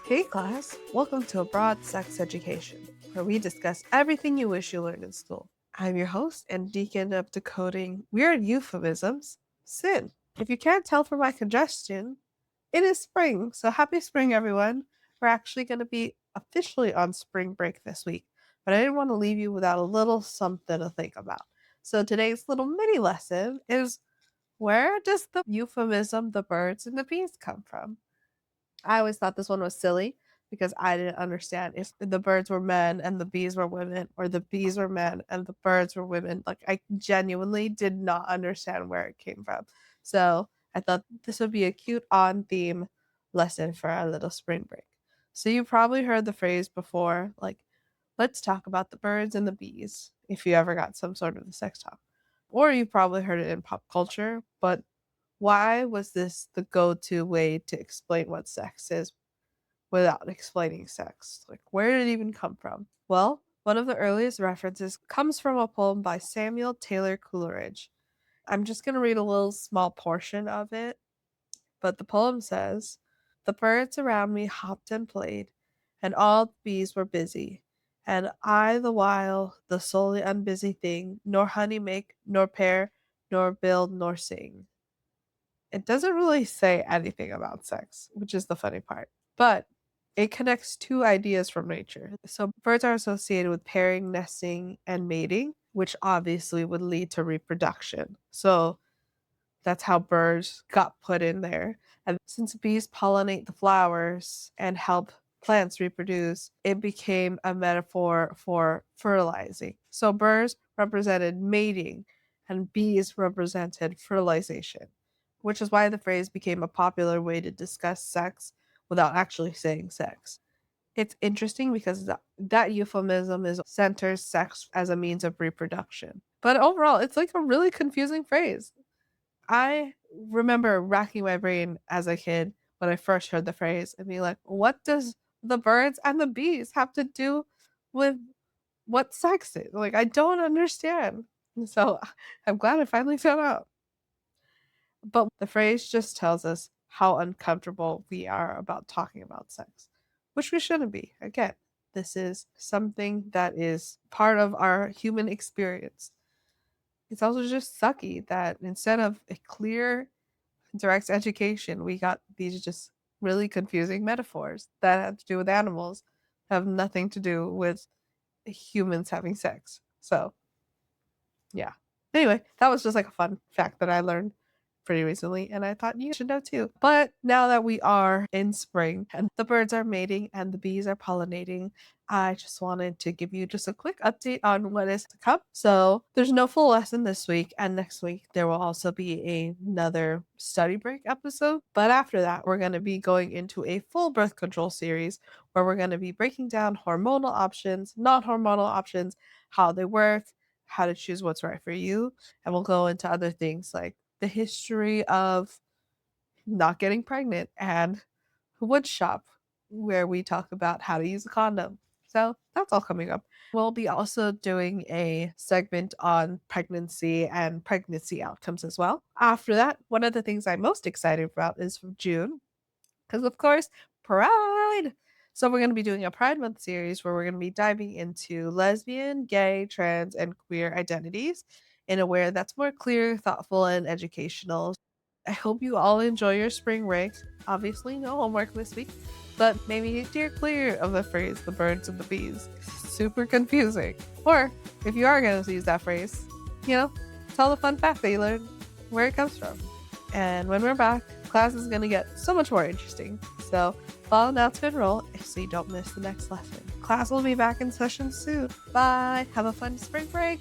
Hey class, welcome to Abroad Sex Education, where we discuss everything you wish you learned in school. I'm your host and deacon of decoding weird euphemisms, Sin. If you can't tell from my congestion, it is spring, so happy spring everyone. We're actually going to be officially on spring break this week, but I didn't want to leave you without a little something to think about. So today's little mini lesson is, where does the euphemism the birds and the bees come from? I always thought this one was silly because I didn't understand if the birds were men and the bees were women, or the bees were men and the birds were women. Like, I genuinely did not understand where it came from. So I thought this would be a cute on theme lesson for our little spring break. So you probably heard the phrase before, like, let's talk about the birds and the bees, if you ever got some sort of sex talk. Or you probably heard it in pop culture, but why was this the go-to way to explain what sex is without explaining sex? Like, where did it even come from? Well, one of the earliest references comes from a poem by Samuel Taylor Coleridge. I'm just going to read a little small portion of it, but the poem says, "The birds around me hopped and played, and all the bees were busy. And I the while, the solely unbusy thing, nor honey make, nor pair, nor build, nor sing." It doesn't really say anything about sex, which is the funny part. But it connects two ideas from nature. So birds are associated with pairing, nesting, and mating, which obviously would lead to reproduction. So that's how birds got put in there. And since bees pollinate the flowers and help plants reproduce, it became a metaphor for fertilizing. So birds represented mating and bees represented fertilization, which is why the phrase became a popular way to discuss sex without actually saying sex. It's interesting because that euphemism is centers sex as a means of reproduction. But overall, it's like a really confusing phrase. I remember racking my brain as a kid when I first heard the phrase and being like, what does the birds and the bees have to do with what sex is? Like, I don't understand. So I'm glad I finally found out. But the phrase just tells us how uncomfortable we are about talking about sex, which we shouldn't be. Again, this is something that is part of our human experience. It's also just sucky that instead of a clear, direct education, we got these just really confusing metaphors that have to do with animals, have nothing to do with humans having sex. So, yeah. Anyway, that was just like a fun fact that I learned pretty recently, and I thought you should know too. But now that we are in spring and the birds are mating and the bees are pollinating, I just wanted to give you just a quick update on what is to come. So there's no full lesson this week, and next week there will also be another study break episode. But after that, we're going to be going into a full birth control series where we're going to be breaking down hormonal options, non hormonal options, how they work, how to choose what's right for you. And we'll go into other things like the history of not getting pregnant and wood shop, where we talk about how to use a condom. So that's all coming up. We'll be also doing a segment on pregnancy and pregnancy outcomes as well. After that, one of the things I'm most excited about is from June, because of course, Pride. So we're going to be doing a Pride Month series where we're going to be diving into lesbian, gay, trans, and queer identities in a way that's more clear, thoughtful, and educational. I hope you all enjoy your spring break. Obviously, no homework this week, but maybe steer clear of the phrase "the birds and the bees." Super confusing. Or if you are going to use that phrase, tell the fun fact that you learned, where it comes from. And when we're back, class is going to get so much more interesting. So follow now to enroll so you don't miss the next lesson. Class will be back in session soon. Bye. Have a fun spring break.